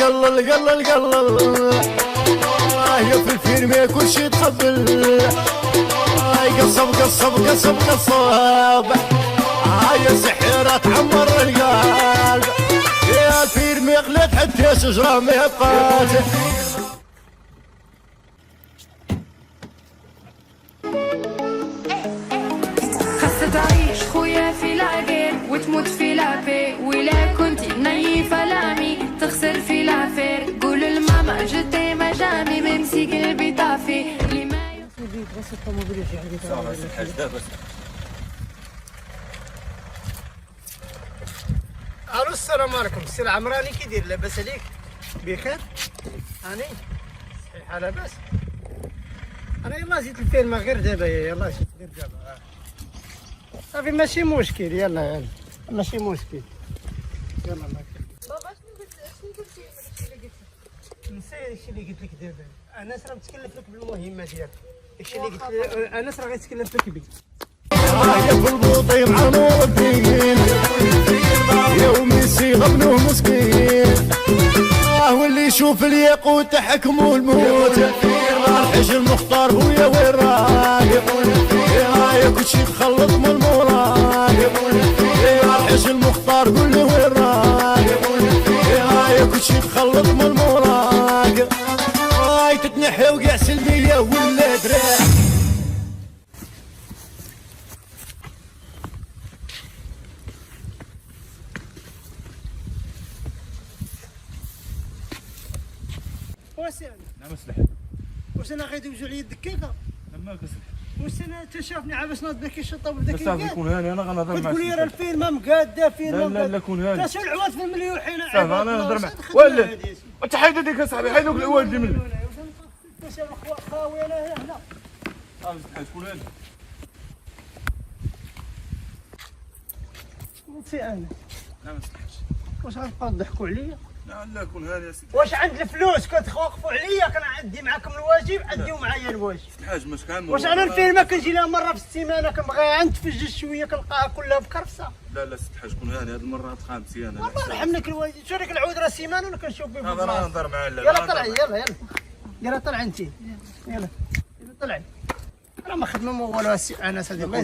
قلل قلل قلل يا في الفيلم كلشي تقبل قصب قصب قصب قصب يا سحيرة تعمر القلب يا الفيلم يغلب حتى شجرة ما يبقاش خاصة تعيش خويا في لاغير وتموت في لابي ولا كنتي نايفة لامي تخسر في لافير قول لماما جدي ما جامي ميم سي قلبي طافي اللي ما الو السلام عليكم السي العمراني كي داير لاباس عليك بخير هاني صحيح لاباس انا يلاه زيد الفيلم غير دابا يلاه زيد غير دابا صافي ماشي مشكل يلا ماشي مشكل يلا الله بابا شنو قلتي نسيت الشيء اللي قلت لك دابا انس راه متكلف لك بالمهمه ديالك الشيء اللي قلت انس راه غيتكلف لك بك يا في البوطي مع نور الدين يا امي صيغه ابنه مسكين واللي يشوف الياقوت حكمه الموت الحج المختار خويا وين راك يا كلشي تخلط من الموراك الحج المختار قول لي وين راك يا كلشي تخلط من الموراك تتنحى وقع سلميه ولا دراع واش انا نعم اسلح. واش انا غيدوزو عليا الدكيكه ما كسلح. واش انا تشافني عا باش ناض بك الشطه وبدا صافي كون هاني انا غنهضر معاك. تقول لي راه الفيلم مقاده فيلم لا لا كون هاني. شنو العواد في المليوحين صافي انا نهضر معاك. ولا انت حيد هذيك اصاحبي حيد العواد منك. واش خاوي انا هنا صافي كون هاني. سي انا لا ما تسلحش. واش غتبقاو تضحكوا عليا لا لا كون هاني يا سيدي. واش عند الفلوس كتوقفوا عليا كنعدي معاكم الواجب عديو معايا الواجب الحاج ما كان واش انا الفيلم كنجي لها مره في السيمانه كنبغيها نتفجج شويه كنلقاها كلها بكرفسه لا لا سيدي الحاج كون هاني هذه المره تخامسي انا. الله يرحم لك الواجب شو ديك العود راه سيمانه وانا كنشوف به هذا راه نهضر معاه. يلا طلعي يلا يلا طلع انت يلا طلعي راه ما خدمه ما والو السي انس هذه ما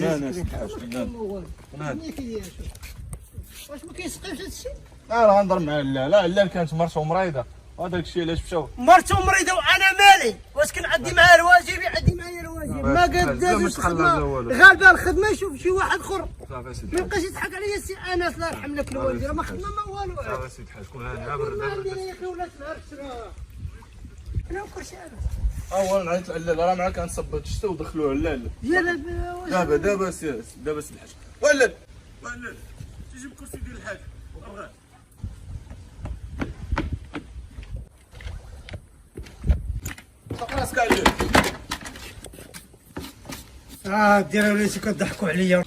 واش ما كيسقيوش هذا الشيء لا راه نهضر معاه. لا كانت مرته مريضه وهذاك الشيء علاش مشاو. مرته مريضه وانا مالي واش كنعدي معاه الواجب يعدي معايا الواجب ما قداش الخدمه غالبه الخدمه يشوف شي واحد اخر صافي سيدي ما يبقاش يضحك عليا السي انس الله يرحم لك الوالد راه ما خدمه ما والو صافي سيدي الحاج كون هاني ما عندنا يا اخي ولات نهار انا كلشي اولا عيط العلال راه معاك كنصب الشتا ودخلوه علال. يلا دابا سيدي الحاج. ولد تجيب كرسي ديال الحاج ابغاه. صق راسك عليه. ديروا وليتي كضحكوا عليا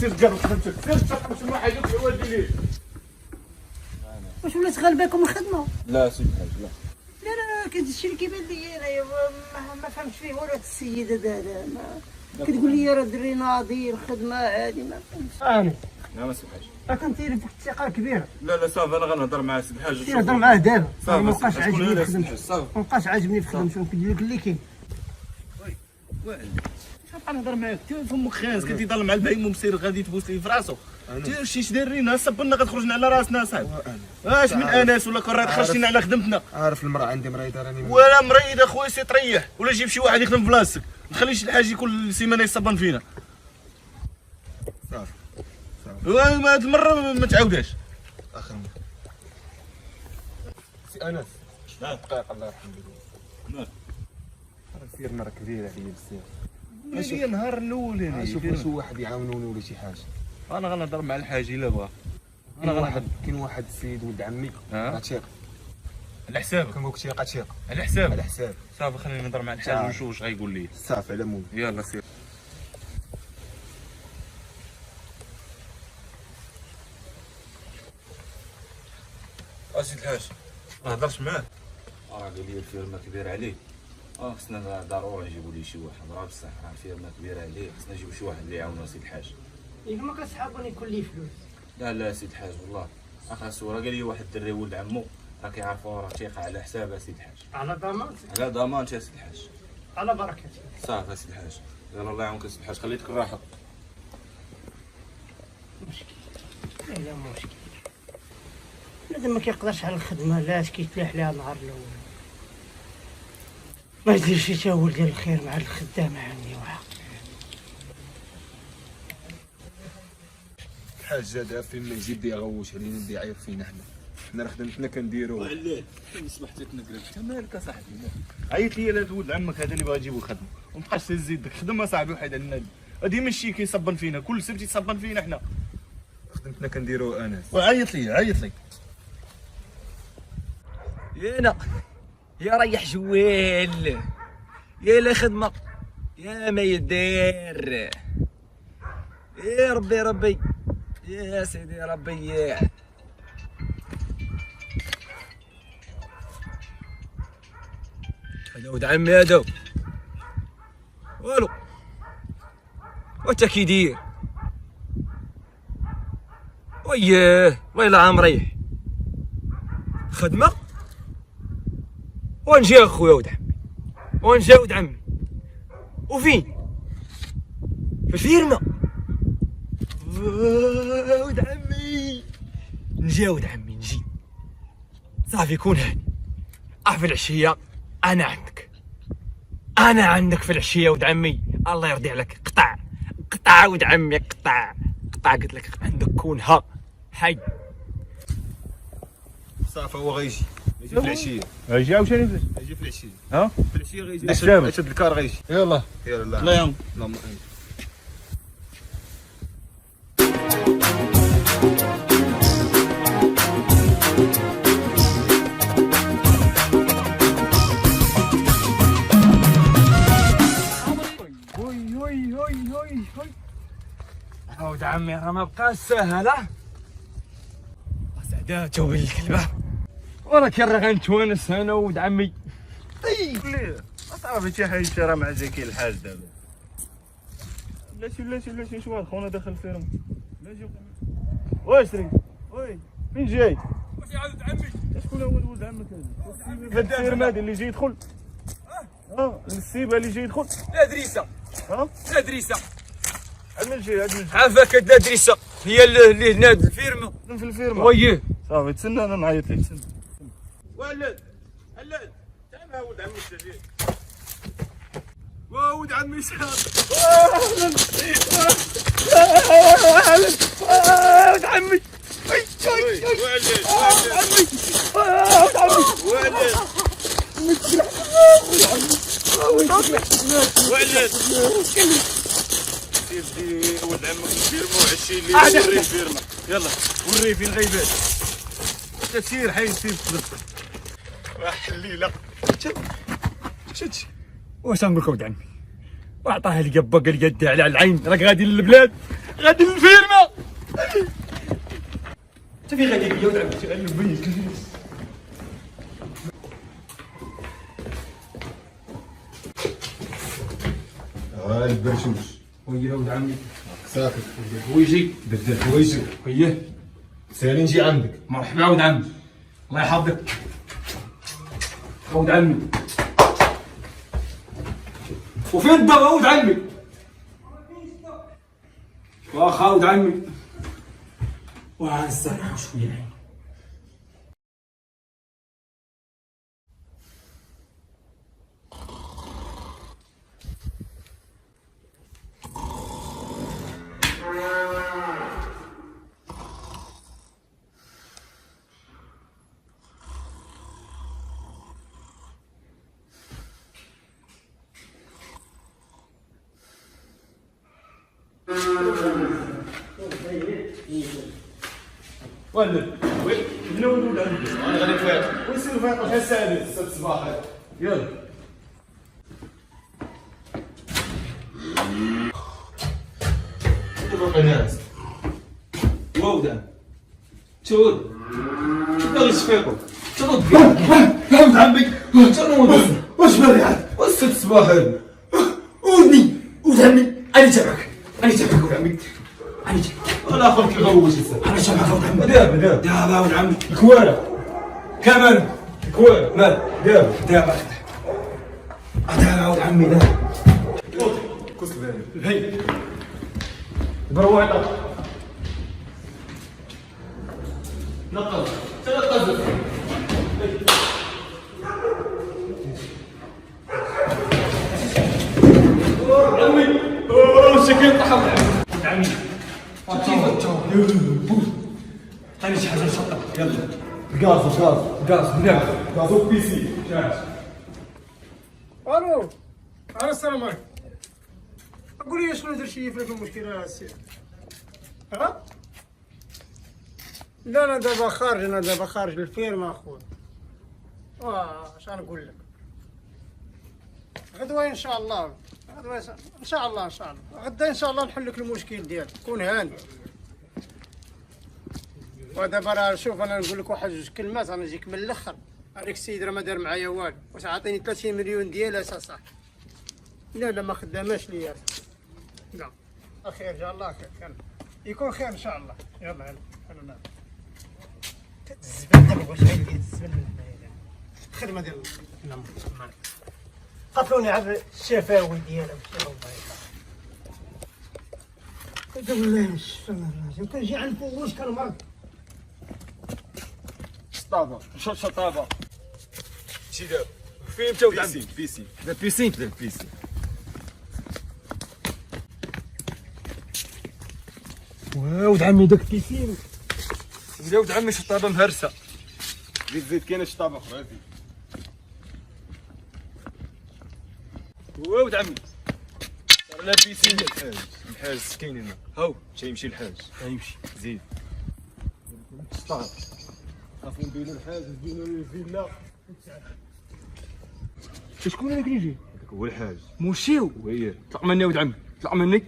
سير قرب خدمتك سير تشرب شنو حاجه في والدي ليه. واش ولات غالباكم الخدمه لا سيدي الحاج لا. لا كنت الشيء اللي كيبان لي انا ما فهمتش فيه والو هاد السيد هذا كتقول لي راه دري ناضي الخدمه عادي ما فهمتش انا لا ما سيدي الحاج. كنتيري فيك الثقه الكبيره لا صافي انا غنهضر مع سيدي الحاج. نهضر معاه دابا صافي ما بقاش شكون عاجبني هذا الخدمه سيدي الحاج. ما بقاش عاجبني في الخدمه شنو كندير لك اللي كاين شنو نهضر معاك انت فمك خاز كنتي ضل مع البهيم ومسير غادي تبوس ليه في راسو. دير شي دايرين صبنا غتخرجنا على راسنا صاحبي. واش من انس ولا كون راه خرجتينا على خدمتنا. عارف المراه عندي مريضه راني ولا مريض اخويا سي تريح ولا جيب شي واحد يخدم في بلاصتك ما تخليش الحاج كل سيمانه يصبن فينا. صافي هاد المره ما تعاودهاش. اخر مره سي انس لا دقيقه الله يرحم والديك سير مره كبيره عليا بزاف ماشي النهار الاول يعني شوف شي واحد يعاونوني ولا شي حاجه. انا غنهضر مع الحاج الا بغا. كاين واحد السيد ولد عمي عتيق على حسابك كنقول لك شي عتيق على حسابك على حساب. صافي خليني نهضر مع الحاج ونشوف واش غايقول لي. صافي على مول يلا سير. اسيد الحاج ما هضرش معاه. قال لي الفيرما كبير عليه. خصنا ضروري نجيبوا ليه شي واحد راه بصح راه الفيرما كبيره عليه خصنا نجيبوا شي واحد اللي يعاوننا سيد الحاج. ما كتسحبوني كل فلوس لا سيد الحاج والله اخا الصوره قال لي واحد الدري ولد عمو راه كيعرفوا راه تيقع على حساب سيدي الحاج. على ضمان. على ضمان سيدي الحاج. على بركه. صافي سيدي الحاج. يلا الله يعاونك سيدي الحاج خليتك الراحه. مشكل لا مشكل. بنادم ما كيقدرش على الخدمه لاش كيتلاح ليها النهار الاول. ما يديرش يتاول ديال الخير مع الخدامه عندي وعاق. الحاج هذا فين ما يجي بدا يغوش علينا بدا يعيط فينا حنا راه خدمتنا كنديرو. علاه فين سمحت تنقلب انت مالك اصاحبي؟ عيط لي لهاد ولد عمك هذا اللي باغي يجيبو الخدمه ومبقاش تهز يدك. خدم اصاحبي وحيد على النادي. هادي ماشي كيصبن فينا كل سبت يصبن فينا حنا. خدمتنا كنديرو انس. وعيط لي يانا يا ريح جوال يا لا خدمة يا ما يدير يا ربي يا سيدي ربي يا هذا ولد عمي هذا والو واش كيدير وياه والله عام ريح خدمة ونجي اخويا ولد عمي ونجي ولد عمي وفين في الفيرما ولد عمي نجي ولد عمي نجي صافي كون هاني في العشية انا عندك في العشية ولد عمي الله يرضي عليك قطع ولد عمي قطع قلت لك عندك كونها حي صافي هو غيجي في العشيه. غيجي عاوتاني غيجي في العشيه. ها في العشيه غيجي. الشام. شد الكار غيجي. يلا يلا الله يعاون. اللهم امين. هوي ولد عمي راه ما بقاش ساهله سعدا توبل الكلبه ولكن راه غنتوانس انا ولد عمي. ليه صافي تي حيت راه مع زكي الحاج دابا. بلاتي شويه خونا داخل فيرم. بلاتي واش دري وي فين جاي؟ واش عاود عمي شكون هو ولد عمك هذا؟ هاد الفيرم هذا اللي جاي يدخل السيبه اللي جاي يدخل لا دريسه لا دريسه عاد من الجهه عافاك لا دريسه هي اللي هنا الفيرما في الفيرما. وياه صافي تسنى انا نعيط لك تسنى. ولد تعال ولد عمي السجين. ولد عمي شحال ولد عمي سيدي ولد عمك الفيرما وعشي لي وريه الفيرما. يلا وريه فين غيبات. تسير حي سير صدق. حليله شتي واش نقول لك ولد عمي وعطاه القبه قال يدي على العين راك غادي للبلاد غادي للفيرما انت فين غادي بيا ولد عمي تغلب بيا هاي البرشوش. ويا ولد عمي ساكت. ويجي بدل الحوايج. وياه سالي نجي عندك. مرحبا ولد عمي الله يحفظك ولد عمي. وفين الدواء ولد عمي؟ واخا ولد عمي وعاستريحوا شويه. ولد من ولد عندي انا غادي نفيق ويصير فايق شحال الساعه 6 الصباح. يلا باقي ناس. وولد تود غادي تفيقوا تنوض ولد عمي واش بالي عاد؟ واش 6 الصباح هذا؟ ودني ولد عمي انا تابعك ولد عمي ولا اخوك الغوش انا شبعت ولد عمي دابا ولد عمي الكواره كمان الكواره مال دابا ولد عمي دابا كوس بالي هي بروحك نقص تنقص عمي شكل طحن عمي عطيني شي حاجه نشطب يلا غاز بنعم غاز بيسي الو السلام عليكم. قول لي شنو درت في المشكله يا السي؟ ها؟ لا انا دابا خارج الفيرما اخويا. اش غنقول لك؟ غدوه ان شاء الله ان شاء الله غدا ان شاء الله نحل لك المشكل ديالك، كون هاني. ودابا راه شوف انا نقول لك واحد جوج كلمات، انا نجيك من الاخر. هذاك السيد راه ما دار معايا والو، واش عاطيني 30 مليون ديالها صح؟ لا ما خداماش ليا. لا خير جا الله خير يكون خير ان شاء الله. يلا انا الزبل دابا واش غيدير الزبل من هنايا الخدمه ديال قتلوني على الشفاوي ديالها والله الشفا الراجل كنجي على الفوش كنمرض. شطابه شي دابا فين مشاو بيسين لا بيسين ولد عمي داك بيسين ولد عمي شطابه مهرسه زيد كاينه شطابه اخرى هذه ولد عمي لا بيسين الحاج كاين هنا هاو يمشي الحاج يمشي زيد شطاب خافوا نبينوا الحاج نبينوا الفيلا شكون هذاك اللي يجي؟ هذاك هو الحاج موشيو وهي طلع مني ولد عمي طلع مني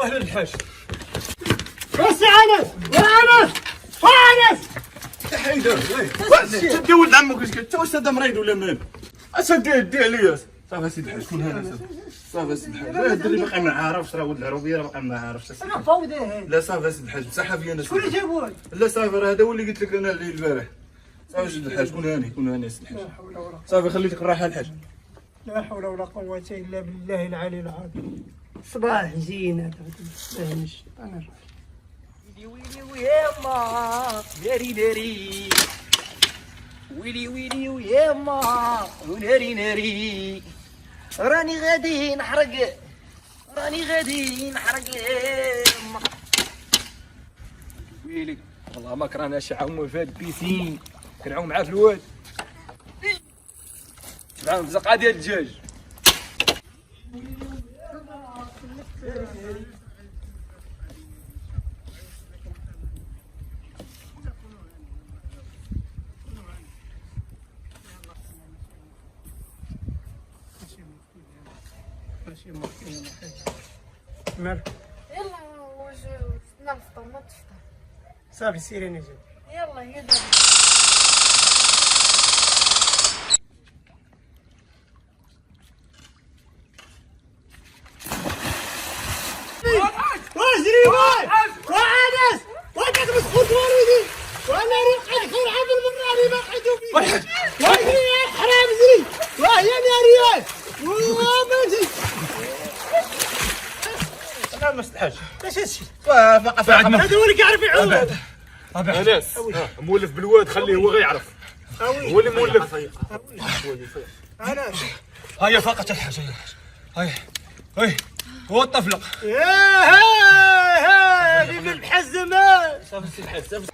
اهلا الحاج بس انس حيدر شد ولد عمك واش انت واش هذا مريض ولا مال؟ اش دي عليا صافي سيدي الحاج كون هنا صافي سيدي الحاج لا الدري باقي ما عارفش راه ولد العروبيه باقي ما عارفش. انا فوضى هذه. لا صافي سيدي الحاج بصحه فيا انا شكون اللي جابوه؟ لا صافي راه هذا هو اللي قلت لك انا الليل البارح. صافي سيدي الحاج كون هاني سيدي الحاج صافي خليتك الراحه الحاج. لا حول ولا قوة إلا بالله العلي العظيم. صباح زين هذا فاهم الشيطان الرجيم. ويلي ويما ناري ويلي ويما ناري راني غادي نحرق يما ويلي والله ما كرهنا شي عمو في هاد البيسين كنعوم معاه في الواد معاهم بزقعه ديال الدجاج. مالك؟ يلا واش نفطر ما تفطر. صافي سيري نجي. يلا يا دابا واجري وانس وقعد مسخوط وريدي وانا رقد خير عامل من راني ما قعدوا فيه واجري يا حرام زري وهي يا ريال وماشي لا ما استحاج اش هادشي فقط هذا هو اللي كيعرف يعوم. انس مولف بالواد خليه هو غيعرف هو اللي مولف. انا هيا فقط الحاج هيا هو الطفله يا بيبي المحزمه صافي سيدي الحاج صافي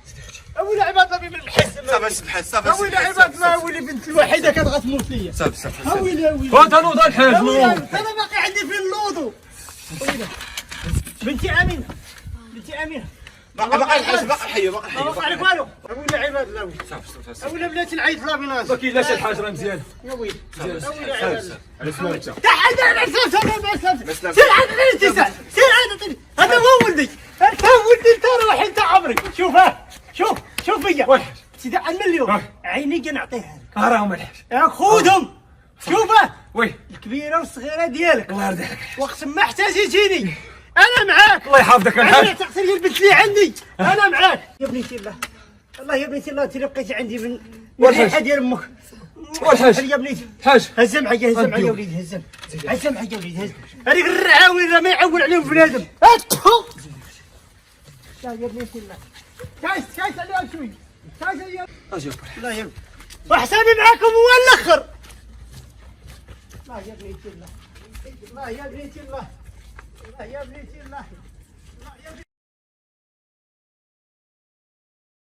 اولى عباد الله بيبي المحزمه صافي سيدي الحاج صافي اولى عباد الله ولي بنت الوحيده كانت غتموت ليا صافي اولى هذا نوض الحاج انا باقي عندي في اللوضو بنتي امينه باقي الحاج باقي حيه ما وقع لك والو اولى عباد الله ولي صافي اولى بلاتي نعيط لابيناس ما كاينلاش الحاج راه مزيان. يا ويلي اولى عباد الله على سمعت تحت انا سير عاد سير عاد هذا هو ولدي انت ولدي انت روح انت عمري شوف فيا سيدي المليون عيني كنعطيها لك راهم الحاج يا خذهم شوفه وي الكبيره والصغيره ديالك الله يرضي عليك وقت ما احتاجيتيني انا معاك. الله يحفظك يا انا الحاج. تغسل لي البنت اللي عندي. انا معاك يا بنيتي الله. الله يا بنيتي الله، انت بقيتي عندي من الريحه ديال امك. والحاج يا بنيتي حاج هز معايا، هز معايا يا وليدي، هز معايا يا وليدي، هز. هذيك الرعاوي راه ما يعول عليهم بنادم. لا يا بنيتي الله، كايس عليها شوي، كايس عليها. لا يا وحسابي معاكم هو الاخر. لا يا بنيتي الله، لا يا بنيتي الله، لا يا بنيتي الله، لا يا بنيتي